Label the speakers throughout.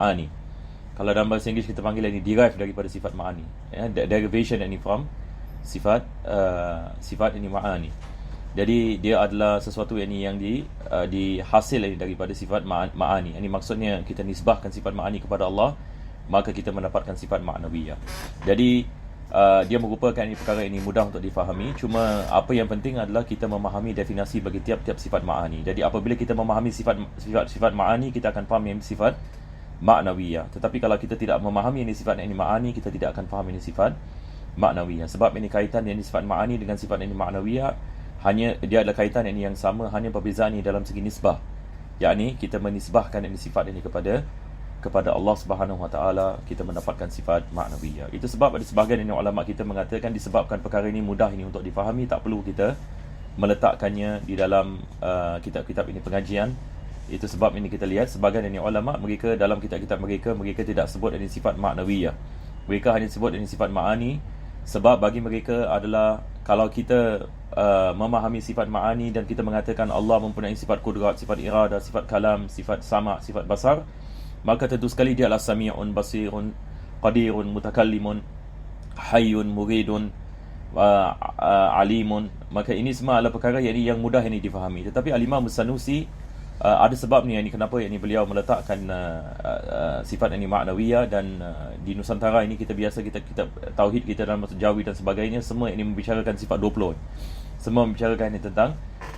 Speaker 1: ma'ani. Kalau dalam bahasa Inggeris kita panggil ini derive daripada sifat ma'ani, derivation ini from sifat ini ma'ani. Jadi dia adalah sesuatu yang dihasil daripada sifat ma'ani. Ini maksudnya kita nisbahkan sifat ma'ani kepada Allah, maka kita mendapatkan sifat ma'nawiyah. Jadi dia merupakan perkara ini mudah untuk difahami. Cuma apa yang penting adalah kita memahami definisi bagi tiap-tiap sifat ma'ani. Jadi apabila kita memahami sifat ma'ani, kita akan faham yang sifat ma'nawiyah. Tetapi kalau kita tidak memahami ini sifat ini ma'ani, kita tidak akan faham ini sifat ma'nawiyah. Sebab ini kaitan yang sifat ma'ani dengan sifat ini ma'nawiyah, hanya dia adalah kaitan ini yang sama, hanya perbezaan ini dalam segi nisbah. Yakni kita menisbahkan ini sifat ini kepada Allah Subhanahu Wa Taala, kita mendapatkan sifat ma'nawiyah. Itu sebab ada sebahagian ini ulama kita mengatakan disebabkan perkara ini mudah ini untuk difahami, tak perlu kita meletakkannya di dalam kitab-kitab ini pengajian. Itu sebab ini kita lihat sebahagian ini ulama mereka dalam kitab-kitab mereka tidak sebut ini sifat ma'nawiyah. Mereka hanya sebut ini sifat ma'ani, sebab bagi mereka adalah kalau kita memahami sifat ma'ani dan kita mengatakan Allah mempunyai sifat kudrat, sifat irada, sifat kalam, sifat sama', sifat basar, maka tentu sekali dia adalah sami'un, basirun, qadirun, mutakallimun, hayyun, muridun, alimun. Maka ini semua adalah perkara yang mudah ini difahami. Tetapi Al-Imam Sanusi ada sebab ni kenapa beliau meletakkan sifat ini ma'nawiyah. Dan di Nusantara ini kita biasa kita tauhid kita dalam bahasa Jawi dan sebagainya, semua ini membicarakan sifat 20. Semua membicarakan ini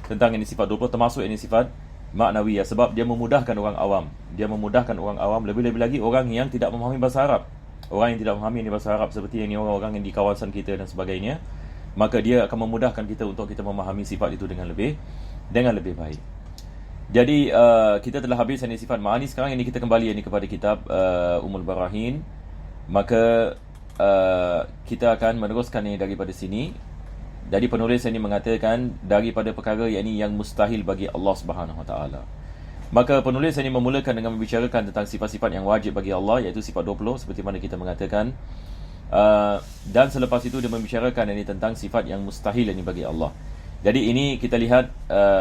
Speaker 1: tentang ini sifat 20, termasuk ini sifat ma'nawiyah, sebab dia memudahkan orang awam. Dia memudahkan orang awam, lebih-lebih lagi orang yang tidak memahami bahasa Arab. Orang yang tidak memahami ini bahasa Arab, seperti ini orang-orang yang di kawasan kita dan sebagainya, maka dia akan memudahkan kita untuk kita memahami sifat itu dengan lebih baik. Jadi kita telah habis ini sifat ma'ani. Sekarang ini kita kembali kepada kitab Ummul Barahin. Maka kita akan meneruskan daripada sini. Jadi penulis ini mengatakan daripada perkara yang mustahil bagi Allah Subhanahu Wa Taala. Maka penulis ini memulakan dengan membicarakan tentang sifat-sifat yang wajib bagi Allah, iaitu sifat 20 seperti mana kita mengatakan. Dan selepas itu dia membicarakan tentang sifat yang mustahil bagi Allah. Jadi ini kita lihat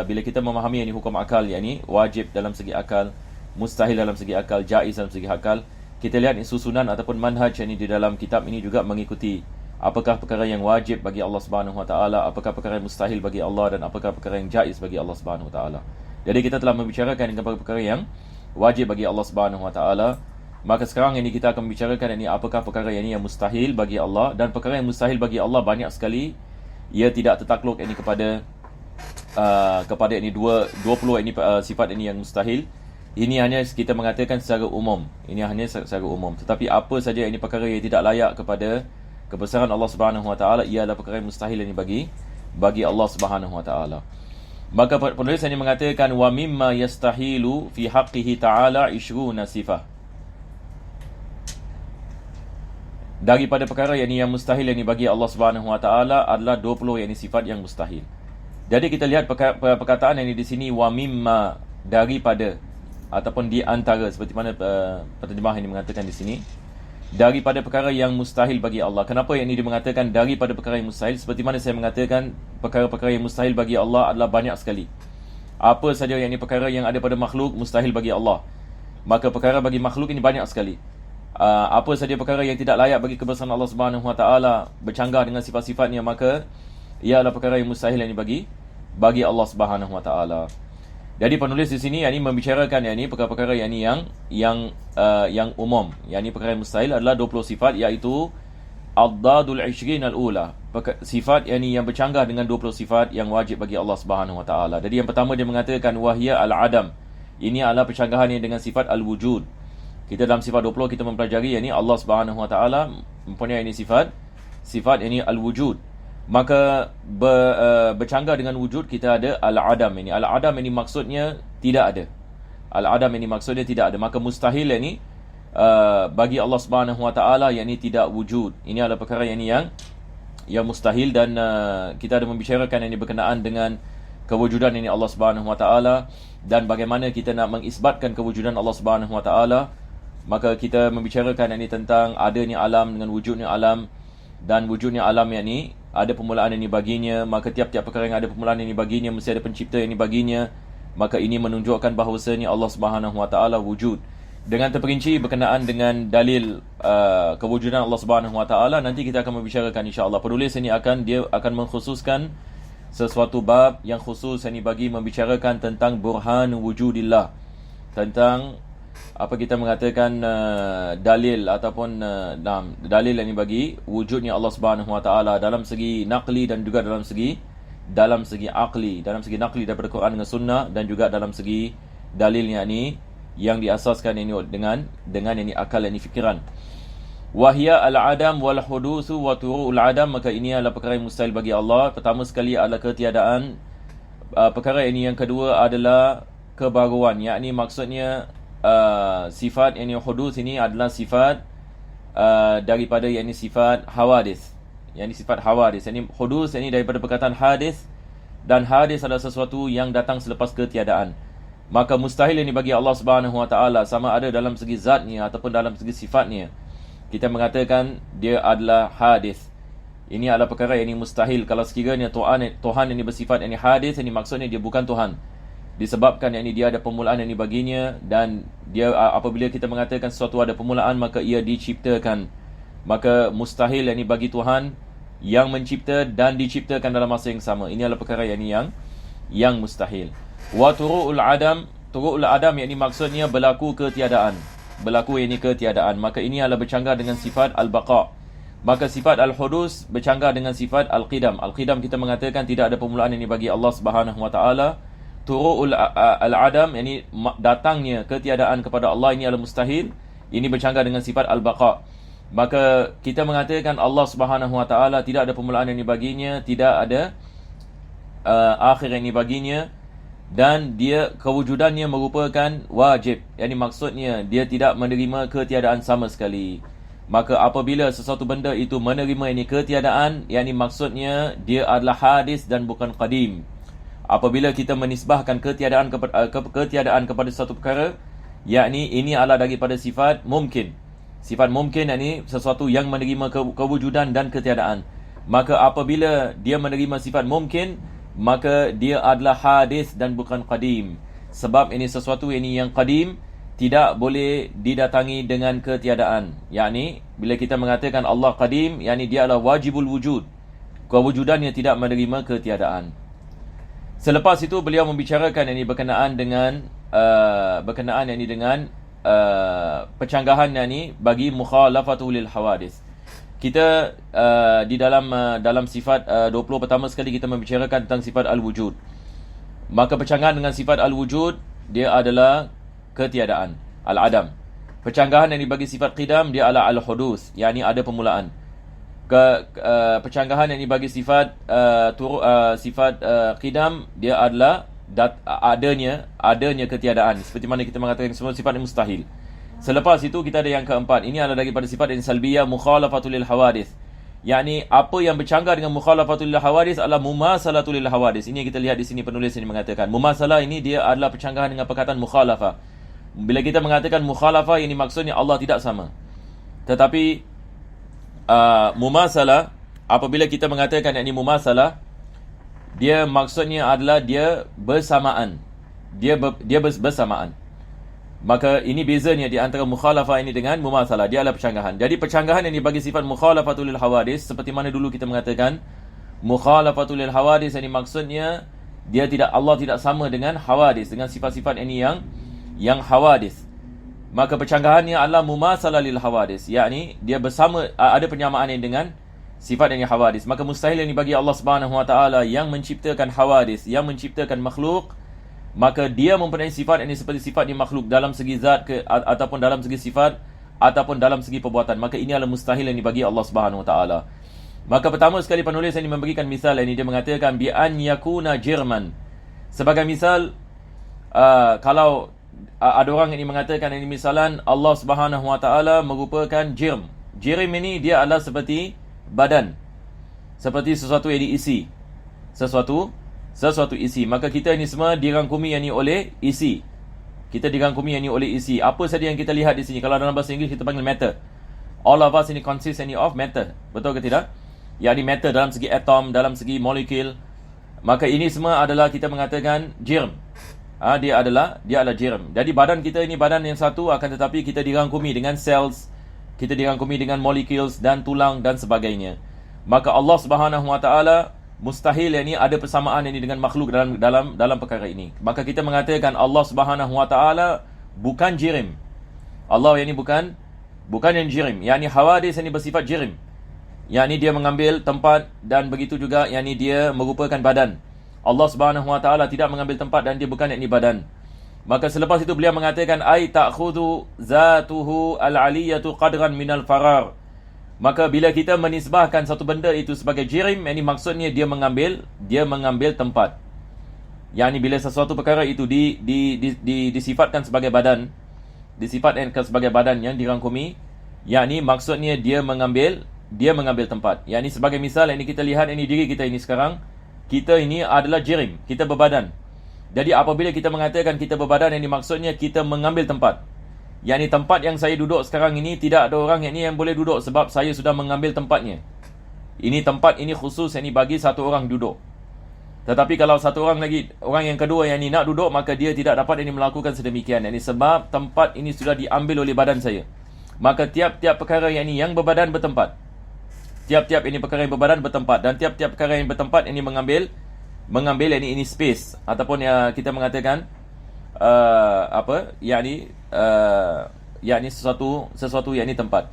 Speaker 1: bila kita memahami hukum akal, wajib dalam segi akal, mustahil dalam segi akal, jaiz dalam segi akal. Kita lihat susunan ataupun manhaj di dalam kitab ini juga mengikuti apakah perkara yang wajib bagi Allah Subhanahu Wa Taala, apakah perkara yang mustahil bagi Allah, dan apakah perkara yang jaiz bagi Allah Subhanahu Wa Taala. Jadi kita telah membicarakan tentang perkara yang wajib bagi Allah Subhanahu Wa Taala. Maka sekarang ini kita akan membicarakan apakah perkara yang mustahil bagi Allah. Dan perkara yang mustahil bagi Allah banyak sekali. Ia tidak tertakluk kepada 20 sifat yang mustahil. Ini hanya kita mengatakan secara umum. Ini hanya secara umum. Tetapi apa saja perkara yang tidak layak kepada kebesaran Allah Subhanahu Wa Taala, ia adalah perkara yang mustahil bagi Allah Subhanahu Wa Taala. Maka penulis ini mengatakan wa mimma yastahilu fi haqqihi ta'ala 20 sifah. Daripada perkara yang mustahil bagi Allah Subhanahu Wa Taala adalah 20 sifat yang mustahil. Jadi kita lihat perkataan di sini wa mimma, daripada ataupun di antara, seperti mana penterjemah ini mengatakan di sini, daripada perkara yang mustahil bagi Allah. Kenapa ini dia mengatakan daripada perkara yang mustahil? Seperti mana saya mengatakan perkara-perkara yang mustahil bagi Allah adalah banyak sekali. Apa saja perkara yang ada pada makhluk mustahil bagi Allah, maka perkara bagi makhluk ini banyak sekali. Apa saja perkara yang tidak layak bagi kebesaran Allah Subhanahu Wa Taala, bercanggah dengan sifat-sifatnya, maka ia adalah perkara yang mustahil bagi Allah Subhanahu Wa Taala. Jadi penulis di sini membicarakan perkara-perkara yang umum. Perkara yang mustahil adalah 20 sifat, iaitu ad-dadul 20 al-ula. Sifat yang bercanggah dengan 20 sifat yang wajib bagi Allah Subhanahu Wa Taala. Jadi yang pertama dia mengatakan wahya al-adam. Ini adalah percanggahan dengan sifat al-wujud. Kita dalam sifat 20 kita mempelajari Allah Subhanahu Wa Taala mempunyai sifat al-wujud. Maka bercanggah dengan wujud kita ada al-adam ini. Al-adam ini maksudnya tidak ada. Al-adam ini maksudnya tidak ada. Maka mustahil bagi Allah Subhanahu Wa Taala tidak wujud. Ini adalah perkara yang mustahil. Dan kita ada membicarakan berkenaan dengan kewujudan Allah Subhanahu Wa Taala dan bagaimana kita nak mengisbatkan kewujudan Allah Subhanahu Wa Taala. Maka kita membicarakan tentang adanya alam dengan wujudnya alam. Dan wujudnya alam ada permulaan baginya. Maka tiap-tiap perkara yang ada permulaan baginya mesti ada pencipta baginya. Maka ini menunjukkan bahawasanya Allah Subhanahu Wa Taala wujud. Dengan terperinci berkenaan dengan dalil kewujudan Allah Subhanahu Wa Taala, nanti kita akan membicarakan insya-Allah. Penulis ini dia akan mengkhususkan sesuatu bab yang khusus ini bagi membicarakan tentang burhan wujudillah, tentang apa kita mengatakan dalil ataupun dalil yang bagi wujudnya Allah Subhanahu Wa Taala dalam segi naqli dan juga dalam segi akli, dalam segi naqli daripada Quran dengan sunnah, dan juga dalam segi dalilnya ni yang diasaskan ini dengan ini akal, ini fikiran. Wahia al-adam wal hudusu wa turu'ul adam, maka ini adalah perkara yang mustahil bagi Allah. Pertama sekali adalah ketiadaan. Perkara ini yang kedua adalah kebaruan, yakni maksudnya sifat ini hudus ini adalah sifat daripada yakni sifat hawadis. Yakni sifat hawadis, yakni hudus ini daripada perkataan hadis, dan hadis adalah sesuatu yang datang selepas ketiadaan. Maka mustahil ini bagi Allah Subhanahu Wa Taala, sama ada dalam segi zatnya ataupun dalam segi sifatnya, kita mengatakan dia adalah hadis. Ini adalah perkara yang mustahil. Kalau sekiranya Tuhan ini bersifat ini hadis, ini maksudnya dia bukan Tuhan, disebabkan ini dia ada permulaan ini baginya, dan dia apabila kita mengatakan sesuatu ada permulaan, maka ia diciptakan. Maka mustahil ini bagi Tuhan yang mencipta dan diciptakan dalam masa yang sama. Ini adalah perkara yang mustahil. Wa turu'ul adam yakni maksudnya berlaku ketiadaan. Maka ini adalah bercanggah dengan sifat al-baqa. Maka sifat al-hudus bercanggah dengan sifat al-qidam. Al-qidam kita mengatakan tidak ada permulaan ini bagi Allah Subhanahu Wa Taala. Turu'ul al-adam yakni datangnya ketiadaan kepada Allah, ini adalah mustahil. Ini bercanggah dengan sifat al-baqa. Maka kita mengatakan Allah Subhanahu Wa Taala tidak ada permulaan ini baginya, tidak ada akhir ini baginya, dan dia kewujudannya merupakan wajib, yakni maksudnya dia tidak menerima ketiadaan sama sekali. Maka apabila sesuatu benda itu menerima ini ketiadaan, yakni maksudnya dia adalah hadis dan bukan qadim. Apabila kita menisbahkan ketiadaan kepada satu perkara, yakni ini adalah daripada sifat mungkin. Sifat mungkin yakni sesuatu yang menerima kewujudan dan ketiadaan. Maka apabila dia menerima sifat mungkin, maka dia adalah hadis dan bukan qadim. Sebab ini sesuatu ini yang qadim tidak boleh didatangi dengan ketiadaan. Yakni bila kita mengatakan Allah qadim, yakni dia adalah wajibul wujud, kewujudannya tidak menerima ketiadaan. Selepas itu beliau membicarakan ini berkenaan dengan percanggahan ini bagi mukhalafatul lil hawadis. Kita di dalam sifat 20 pertama sekali kita membicarakan tentang sifat al-wujud. Maka percanggahan dengan sifat al-wujud dia adalah ketiadaan, al-adam. Percanggahan yang dibagi sifat qidam dia adalah al-hudus, yakni ada permulaan. Percanggahan yang dibagi sifat qidam dia adalah adanya ketiadaan, seperti mana kita mengatakan semua sifat yang mustahil. Selepas itu kita ada yang keempat. Ini adalah daripada sifat yang salbiyah, mukhalafatul lil hawadis. Yakni apa yang bercanggah dengan mukhalafatul lil hawadis adalah mumasalatul lil hawadis. Ini kita lihat di sini penulis ini mengatakan mumasalah ini dia adalah percanggahan dengan perkataan mukhalafah. Bila kita mengatakan mukhalafah, ini maksudnya Allah tidak sama. Tetapi mumasalah, apabila kita mengatakan yakni mumasalah, dia maksudnya adalah dia bersamaan. Dia bersamaan. Maka ini bezanya di antara mukhalafah ini dengan mumasalah. Dia adalah percanggahan. Jadi percanggahan yang dibagi sifat mukhalafatul lil hawadis, seperti mana dulu kita mengatakan mukhalafatul lil hawadis, ini maksudnya Allah tidak sama dengan hawadis, dengan sifat-sifat ini yang hawadis. Maka percanggahannya adalah mumasalah lil hawadis, yakni dia bersama, ada penyamaan yang dengan sifat yang hawadis. Maka mustahil ini bagi Allah Subhanahu Wa Taala yang menciptakan hawadis, yang menciptakan makhluk, maka dia mempunyai sifat ini seperti sifat di makhluk dalam segi zat ataupun dalam segi sifat ataupun dalam segi perbuatan. Maka ini adalah mustahil ini bagi Allah Subhanahu Wa Taala. Maka pertama sekali penulis ini memberikan misal ini, dia mengatakan bi an yakuna jirman. Sebagai misal, kalau ada orang ini mengatakan ini misalan Allah Subhanahu Wa Taala merupakan jirm. Jirm ini dia adalah seperti badan, seperti sesuatu yang diisi, sesuatu isi. Maka kita ini semua dirangkumi yang ini oleh isi. Kita dirangkumi yang ini oleh isi. Apa saja yang kita lihat di sini, kalau dalam bahasa Inggeris kita panggil matter. All of us ini consist of matter. Betul ke tidak? Yang ini matter dalam segi atom, dalam segi molekul. Maka ini semua adalah kita mengatakan jirm. Dia adalah jirim. Jadi badan kita ini badan yang satu, akan tetapi kita dirangkumi dengan cells, kita dirangkumi dengan molecules dan tulang dan sebagainya. Maka Allah Subhanahu Wa Taala mustahil ini ada persamaan ini dengan makhluk dalam perkara ini. Maka kita mengatakan Allah Subhanahu Wa Taala bukan jirim. Allah ini bukan yang jirim. Yang hawadis ini bersifat jirim. Yang ini dia mengambil tempat, dan begitu juga yang ini dia merupakan badan. Allah Subhanahu Wa Taala tidak mengambil tempat dan dia bukan yakni badan. Maka selepas itu beliau mengatakan ay ta'khudhu zatuhu al-aliyatu qadran minal farar. Maka bila kita menisbahkan satu benda itu sebagai jirim, ini maksudnya dia mengambil tempat. Yang ini bila sesuatu perkara itu disifatkan sebagai badan, disifatkan sebagai badan yang dirangkumi, yang ini maksudnya dia mengambil tempat. Yang ini sebagai misal, ini kita lihat ini diri kita ini sekarang. Kita ini adalah jirim, kita berbadan. Jadi apabila kita mengatakan kita berbadan, ini maksudnya kita mengambil tempat. Yang ini tempat yang saya duduk sekarang ini, tidak ada orang yang boleh duduk sebab saya sudah mengambil tempatnya. Ini tempat ini khusus yang ini bagi satu orang duduk. Tetapi kalau satu orang lagi, orang yang kedua yang ini nak duduk, maka dia tidak dapat ini melakukan sedemikian. Ini sebab tempat ini sudah diambil oleh badan saya. Maka tiap-tiap perkara yang ini yang berbadan bertempat. Tiap-tiap ini perkara yang berbadan bertempat, dan tiap-tiap perkara yang bertempat ini mengambil ini space, ataupun ya kita mengatakan sesuatu yang ini tempat.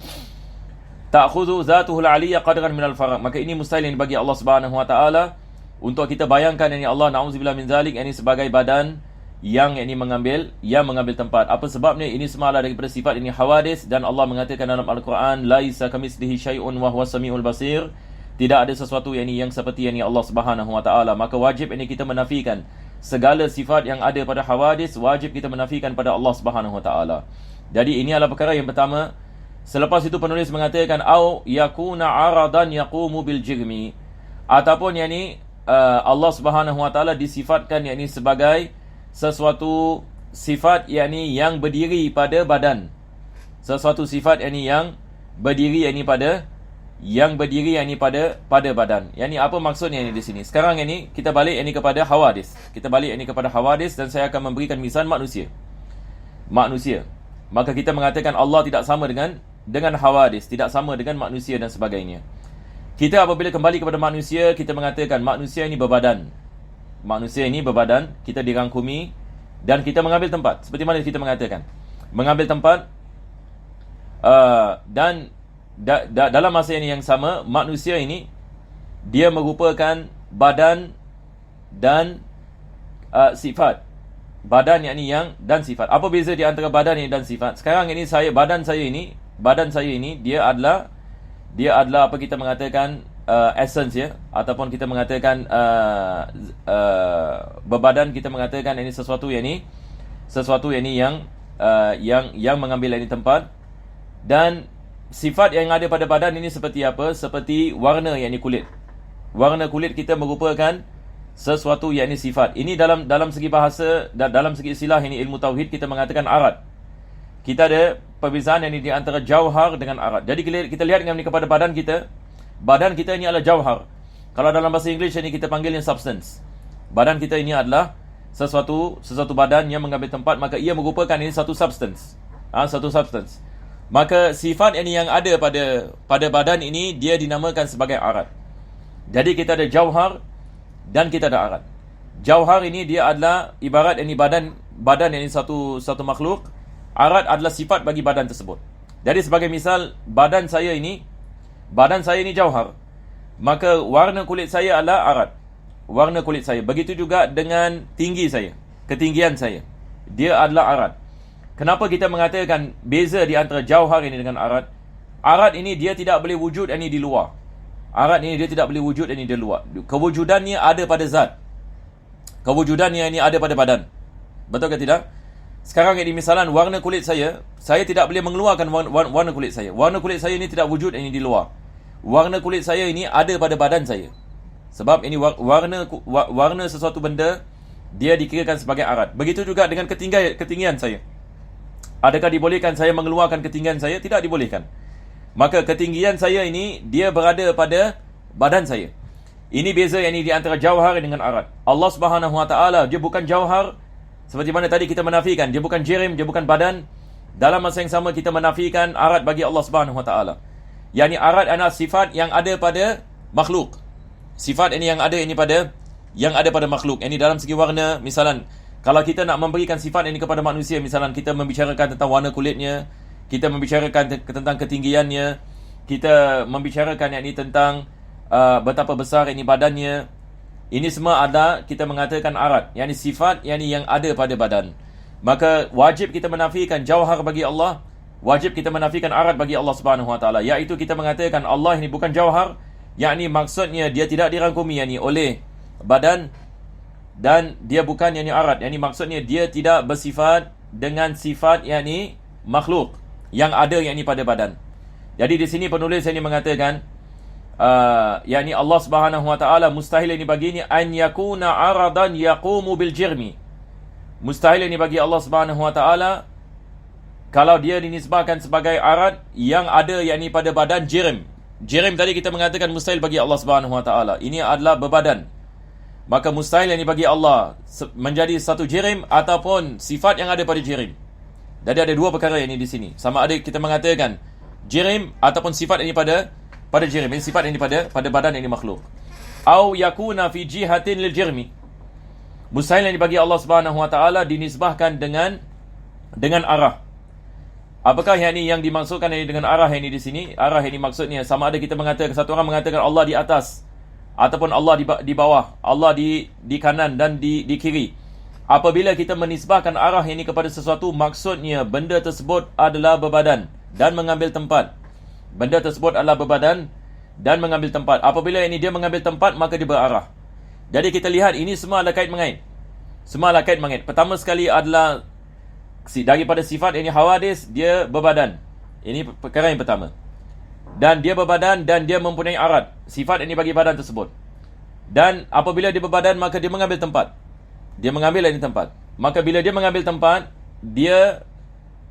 Speaker 1: Ta'khudhu zatuhu al-'aliyya qadran minal faraq. Maka ini mustahil bagi Allah Subhanahu Wa Taala untuk kita bayangkan ini Allah na'udzubillah min zalik ini sebagai badan yang mengambil tempat. Apa sebabnya? Ini semua adalah daripada sifat ini hawadis, dan Allah mengatakan dalam Al-Quran, laisa kamitslihi syai'un wa huwas samiul basir. Tidak ada sesuatu yang seperti Allah Subhanahu Wa Taala. Maka wajib kita menafikan segala sifat yang ada pada hawadis, wajib kita menafikan pada Allah Subhanahu Wa Taala. Jadi ini adalah perkara yang pertama. Selepas itu penulis mengatakan au yakuna aradan yaqumu bil jirmi, ataupun Allah Subhanahu Wa Taala disifatkan sebagai sesuatu sifat yang berdiri pada badan. Sesuatu sifat yang berdiri pada badan. Apa maksudnya di sini? Sekarang kita balik kepada hawadis. Dan saya akan memberikan misal manusia. Maka kita mengatakan Allah tidak sama dengan hawadis, tidak sama dengan manusia dan sebagainya. Kita apabila kembali kepada manusia, kita mengatakan manusia ini berbadan. Kita dirangkumi dan kita mengambil tempat. Seperti mana kita mengatakan mengambil tempat, dan dalam masa yang sama, manusia ini dia merupakan badan dan sifat. Badan dan sifat. Apa beza di antara badan dan sifat? Sekarang badan saya ini dia adalah apa kita mengatakan essence ataupun kita mengatakan berbadan, kita mengatakan ini sesuatu yang mengambil tempat. Dan sifat yang ada pada badan ini seperti apa? Seperti warna kulit. Warna kulit kita merupakan sesuatu sifat. Ini dalam segi bahasa, dalam segi istilah ilmu tauhid, kita mengatakan arat. Kita ada perbezaan di antara jauhar dengan arat. Jadi kita lihat kepada badan kita. Badan kita ini adalah jauhar. Kalau dalam bahasa Inggeris kita panggilnya substance. Badan kita ini adalah sesuatu badan yang mengambil tempat, maka ia merupakan satu substance. Satu substance. Maka sifat yang ada pada badan ini dia dinamakan sebagai arat. Jadi kita ada jauhar dan kita ada arat. Jauhar ini dia adalah ibarat badan satu makhluk. Arat adalah sifat bagi badan tersebut. Jadi sebagai misal, badan saya ini jauhar. Maka warna kulit saya adalah arat. Warna kulit saya. Begitu juga dengan tinggi saya, ketinggian saya, dia adalah arat. Kenapa kita mengatakan beza di antara jauhar ini dengan arat? Arat ini dia tidak boleh wujud di luar. Arat ini dia tidak boleh wujud di luar. Kewujudannya ada pada zat. Kewujudannya ini ada pada badan. Betul ke tidak? Sekarang misalan warna kulit saya tidak boleh mengeluarkan warna kulit saya. Warna kulit saya ini tidak wujud di luar. Warna kulit saya ini ada pada badan saya. Sebab ini warna sesuatu benda dia dikirakan sebagai arat. Begitu juga dengan ketinggian saya. Adakah dibolehkan saya mengeluarkan ketinggian saya? Tidak dibolehkan. Maka ketinggian saya ini dia berada pada badan saya. Ini beza di antara jauhar dengan arat. Allah Subhanahu Wa Taala dia bukan jauhar Seperti mana tadi kita menafikan dia bukan jirim, dia bukan badan. Dalam masa yang sama kita menafikan arat bagi Allah Subhanahu Wa Taala. Yani arat adalah sifat yang ada pada makhluk. Sifat ini yang ada pada makhluk. Ini dalam segi warna, misalan kalau kita nak memberikan sifat ini kepada manusia, misalan kita membicarakan tentang warna kulitnya, kita membicarakan tentang ketinggiannya, kita membicarakan yakni tentang betapa besar ini badannya. Ini semua ada kita mengatakan arat, yakni sifat yang ada pada badan. Maka wajib kita menafikan jauhar bagi Allah, wajib kita menafikan arat bagi Allah Subhanahu Wa Taala, iaitu kita mengatakan Allah ini bukan jauhar, yakni maksudnya dia tidak dirangkumi yakni oleh badan, dan dia bukan yakni arat, yakni maksudnya dia tidak bersifat dengan sifat yakni makhluk yang ada yakni pada badan. Jadi di sini penulis ini mengatakan yakni Allah Subhanahu Wa Taala mustahil ini baginya an yakuna aradan yaqumu bil jirmi. Mustahil ini bagi Allah Subhanahu Wa Taala kalau dia dinisbahkan sebagai arat yang ada yakni pada badan jirim. Jirim tadi kita mengatakan mustahil bagi Allah Subhanahu Wa Taala. Ini adalah bebadan. Maka mustahil yakni bagi Allah menjadi satu jirim ataupun sifat yang ada pada jirim. Jadi ada dua perkara ini di sini. Sama ada kita mengatakan jirim ataupun sifat ini pada jirim. Ini sifat ini pada badan ini makhluk. Au yakuna fi jihatin lil jirmi. Mustahil yang bagi Allah Subhanahu Wa Taala dinisbahkan dengan arah. Apakah yang dimaksudkan ini dengan arah ini di sini? Arah ini maksudnya sama ada kita mengatakan, satu orang mengatakan Allah di atas ataupun Allah di bawah, Allah di kanan dan di kiri. Apabila kita menisbahkan arah ini kepada sesuatu, maksudnya benda tersebut adalah berbadan dan mengambil tempat. Benda tersebut adalah berbadan dan mengambil tempat. Apabila ini dia mengambil tempat, maka dia berarah. Jadi kita lihat ini semua adalah kait mengait. Semua adalah kait mengait. Pertama sekali adalah daripada sifat ini hawadis, dia berbadan. Ini perkara yang pertama. Dan dia berbadan dan dia mempunyai arat. Sifat ini bagi badan tersebut. Dan apabila dia berbadan, maka dia mengambil tempat. Dia mengambil ini tempat. Maka bila dia mengambil tempat, dia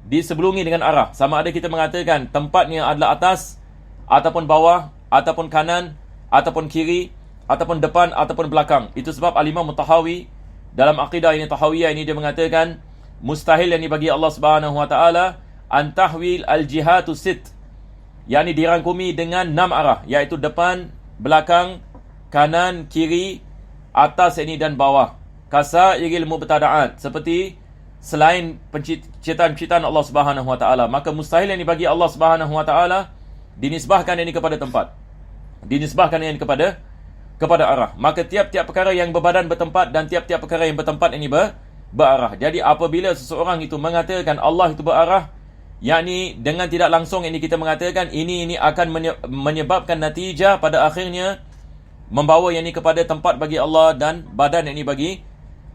Speaker 1: disebelungi dengan arah. Sama ada kita mengatakan tempatnya adalah atas ataupun bawah ataupun kanan ataupun kiri ataupun depan ataupun belakang. Itu sebab Al-Imam Tahawi dalam akidah ini Tahawiyah ini dia mengatakan mustahil yang bagi Allah Subhanahu Wa Taala antahwil al-jihatu sit, yakni dirangkumi dengan 6 arah, iaitu depan, belakang, kanan, kiri, atas ini dan bawah. Kasairil mubtada'at, seperti selain penciptaan-penciptaan Allah Subhanahu Wa Taala. Maka mustahil yang bagi Allah Subhanahu Wa Taala dinisbahkan ini kepada tempat, dinisbahkan ini kepada arah. Maka tiap-tiap perkara yang berbadan bertempat dan tiap-tiap perkara yang bertempat ini berarah. Jadi apabila seseorang itu mengatakan Allah itu berarah, yakni dengan tidak langsung ini kita mengatakan ini akan menyebabkan natijah pada akhirnya membawa yang ini kepada tempat bagi Allah dan badan yang ini bagi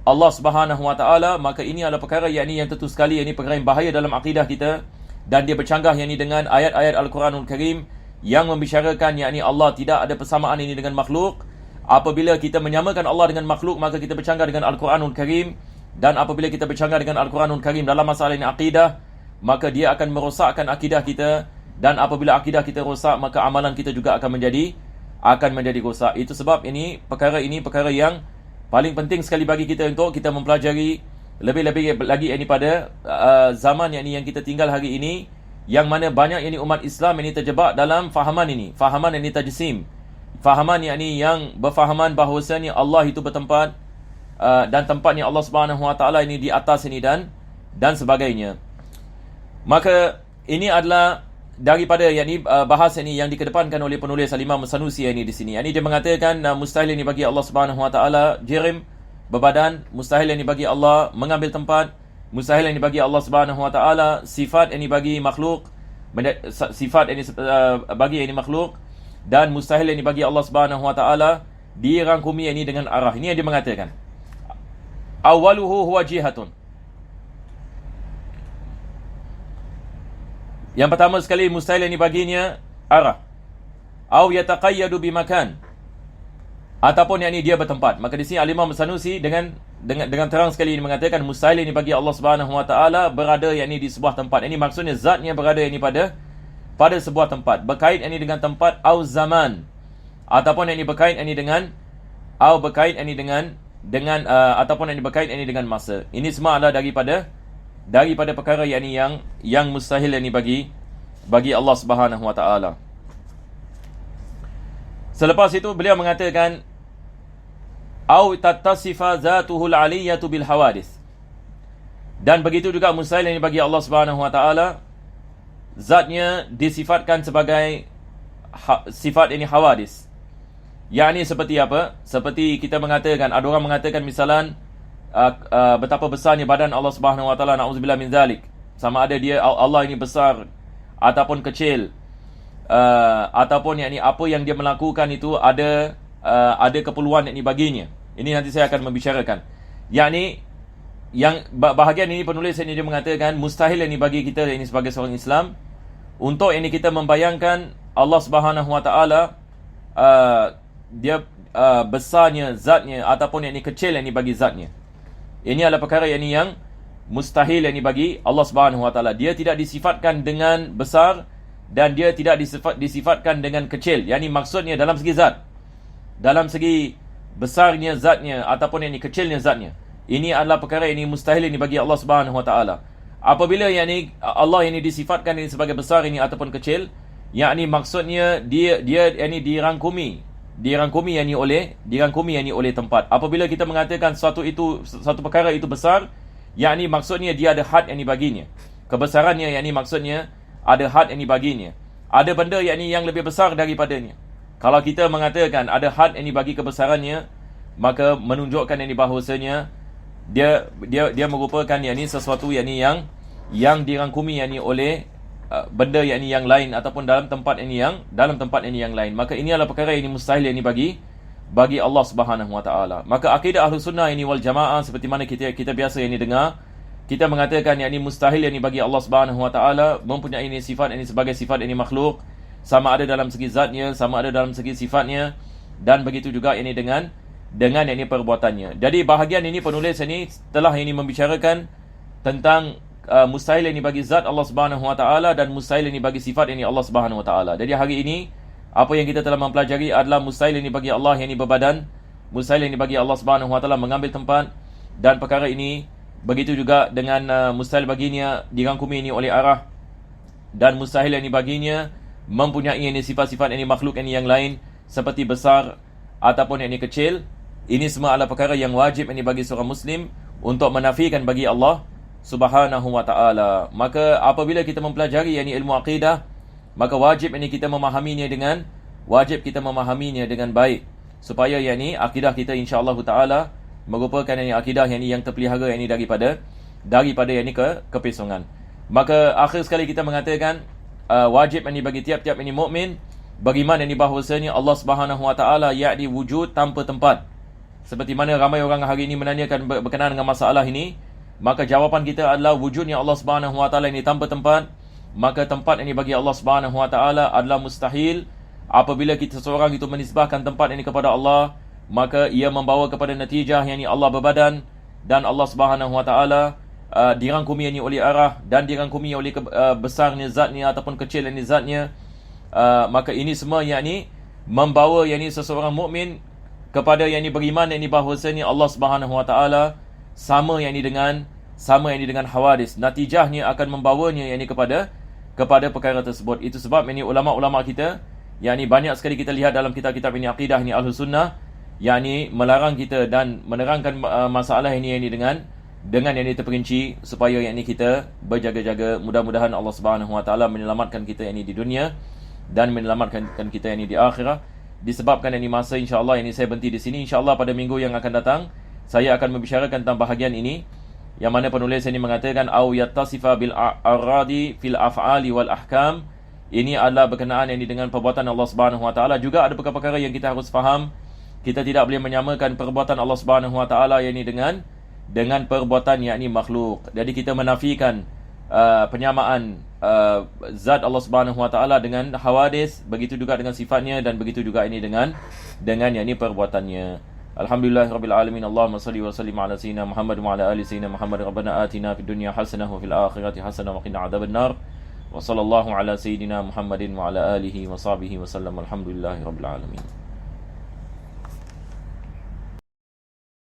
Speaker 1: Allah Subhanahu Wa Taala. Maka ini adalah perkara yang tentu sekali ini perkara yang bahaya dalam akidah kita, dan dia bercanggah yang ini dengan ayat-ayat Al-Quranul Karim yang membicarakan yakni Allah tidak ada persamaan ini dengan makhluk. Apabila kita menyamakan Allah dengan makhluk, maka kita bercanggah dengan Al-Quranul Karim. Dan apabila kita bercanggah dengan Al-Quranul Karim dalam masalah ini akidah, maka dia akan merosakkan akidah kita. Dan apabila akidah kita rosak, maka amalan kita juga akan menjadi rosak. Itu sebab ini perkara yang paling penting sekali bagi kita untuk kita mempelajari lebih-lebih lagi ini pada zaman yang kita tinggal hari ini, yang mana banyak umat Islam ini terjebak dalam fahaman ini tajsim. Fahaman yang berfahaman bahawasanya Allah itu bertempat dan tempatnya Allah Subhanahu Wa Taala ini di atas ini dan sebagainya. Maka ini adalah daripada bahas ini yang dikedepankan oleh penulis Al-Imam Sanusi ini di sini. Ini dia mengatakan mustahil ini bagi Allah Subhanahu Wa Taala jirim, berbadan, mustahil ini bagi Allah mengambil tempat, mustahil ini bagi Allah Subhanahu Wa Taala sifat ini bagi makhluk, sifat ini bagi makhluk, dan mustahil ini bagi Allah Subhanahu Wa Taala dirangkumi ini dengan arah. Ini yang dia mengatakan awaluhu huwa jihatun. Yang pertama sekali mustahil ini baginya arah. Au yataqayyadu bimakan, ataupun dia bertempat. Maka di sini Al-Imam Sanusi dengan terang sekali ini mengatakan mustahil ini bagi Allah Subhanahu Wa Taala berada di sebuah tempat. Ini maksudnya zatnya berada pada sebuah tempat, berkait dengan tempat, au zaman, ataupun berkait dengan dengan ataupun yang berkait ini dengan masa. Ini semua adalah daripada perkara yang mustahil bagi Allah Subhanahu wa taala. Selepas itu beliau mengatakan au tattasifa zatuhul aliyatu bil hawadith. Dan begitu juga mustahil bagi Allah Subhanahu wa taala zatnya disifatkan sebagai sifat ini hawadis. Yakni seperti apa? Seperti kita mengatakan, ada orang mengatakan misalan betapa besarnya badan Allah Subhanahu wa taala, na'udzubillah min zalik. Sama ada Allah ini besar ataupun kecil. Ataupun apa yang dia melakukan itu ada keperluan baginya. Ini nanti saya akan membicarakan. Yakni yang bahagian ini penulis ini dia mengatakan mustahil bagi kita ini sebagai seorang Islam untuk kita membayangkan Allah Subhanahu wa taala dia besarnya zatnya ataupun kecil bagi zatnya. Ini adalah perkara yang mustahil bagi Allah Subhanahu wa taala. Dia tidak disifatkan dengan besar dan dia tidak disifatkan dengan kecil. Yani maksudnya dalam segi zat, dalam segi besarnya zatnya ataupun kecilnya zatnya. Ini adalah perkara yang mustahil bagi Allah Subhanahu wa taala. Apabila Allah disifatkan sebagai besar ataupun kecil, yakni maksudnya dia dirangkumi oleh tempat. Apabila kita mengatakan satu perkara itu besar, yakni maksudnya dia ada had baginya. Kebesarannya maksudnya ada had baginya. Ada benda yang lebih besar daripadanya. Kalau kita mengatakan ada had bagi kebesarannya, maka menunjukkan bahawasanya dia merupakan sesuatu yang dirangkumi oleh benda yang lain ataupun dalam tempat yang lain. Maka ini adalah perkara yang mustahil bagi Allah Subhanahu wa taala. Maka akidah Ahlus Sunnah wal Jamaah seperti mana kita biasa dengar, kita mengatakan mustahil bagi Allah Subhanahu wa taala mempunyai sifat sebagai sifat makhluk, sama ada dalam segi zatnya, sama ada dalam segi sifatnya, dan begitu juga dengan perbuatannya. Jadi bahagian ini penulis telah membicarakan tentang mustahil bagi zat Allah Subhanahu wa taala dan mustahil bagi sifat Allah Subhanahu wa taala. Jadi hari ini apa yang kita telah mempelajari adalah mustahil bagi Allah berbadan, mustahil bagi Allah Subhanahu wa taala mengambil tempat, dan perkara ini begitu juga dengan mustahil baginya dirangkumi oleh arah, dan mustahil baginya mempunyai sifat-sifat makhluk yang lain seperti besar ataupun kecil. Ini semua adalah perkara yang wajib bagi seorang Muslim untuk menafikan bagi Allah Subhanahu wa ta'ala. Maka apabila kita mempelajari ilmu akidah, maka wajib kita memahaminya dengan baik, supaya akidah kita insya-Allah taala merupakan akidah yang terpelihara daripada kepesongan. Maka akhir sekali kita mengatakan wajib bagi tiap-tiap mukmin bagaimana bahawasanya Allah Subhanahu wa taala yakni wujud tanpa tempat. Seperti mana ramai orang hari ini menanyakan berkenaan dengan masalah ini, maka jawapan kita adalah wujudnya Allah Subhanahu wa taala tanpa tempat. Maka tempat bagi Allah Subhanahu wa taala adalah mustahil. Apabila kita seorang itu menisbahkan tempat kepada Allah, maka ia membawa kepada natijah Allah berbadan, dan Allah Subhanahu wa taala dirangkumi oleh arah, dan dirangkumi oleh besarnya zatnya ataupun kecilnya zatnya. Maka ini semua membawa seseorang mukmin kepada beriman bahawasanya Allah Subhanahu wa taala sama dengan hawadis. Natijahnya akan membawanya kepada perkara tersebut. Itu sebab ulama-ulama kita banyak sekali kita lihat dalam kitab-kitab akidah Ahlus Sunnah melarang kita dan menerangkan masalah ini dengan terperinci, supaya kita berjaga-jaga. Mudah-mudahan Allah Subhanahu wa taala menyelamatkan kita di dunia dan menyelamatkan kita di akhirat. Disebabkan masa, insya-Allah saya berhenti di sini. Insya-Allah pada minggu yang akan datang saya akan membicarakan tentang bahagian ini, yang mana penulis ini mengatakan au yattasifa bil aradi fil af'ali wal ahkam. Ini adalah berkenaan dengan perbuatan Allah Subhanahu wa taala. Juga ada perkara-perkara yang kita harus faham. Kita tidak boleh menyamakan perbuatan Allah Subhanahu wa taala dengan perbuatan makhluk. Jadi kita menafikan penyamaan zat Allah Subhanahu wa taala dengan hawadis, begitu juga dengan sifatnya, dan begitu juga dengan perbuatannya. Alhamdulillahirabbil alamin. Allahumma shalli wa sallim ala sayyidina Muhammad wa ala ali sayyidina Muhammad. Rabbana atina fid dunya hasanah wa fil akhirati hasanah wa qina adzabannar. Wa sallallahu ala sayyidina Muhammadin wa ala alihi wa sahbihi wa sallam. Alhamdulillahirabbil alamin.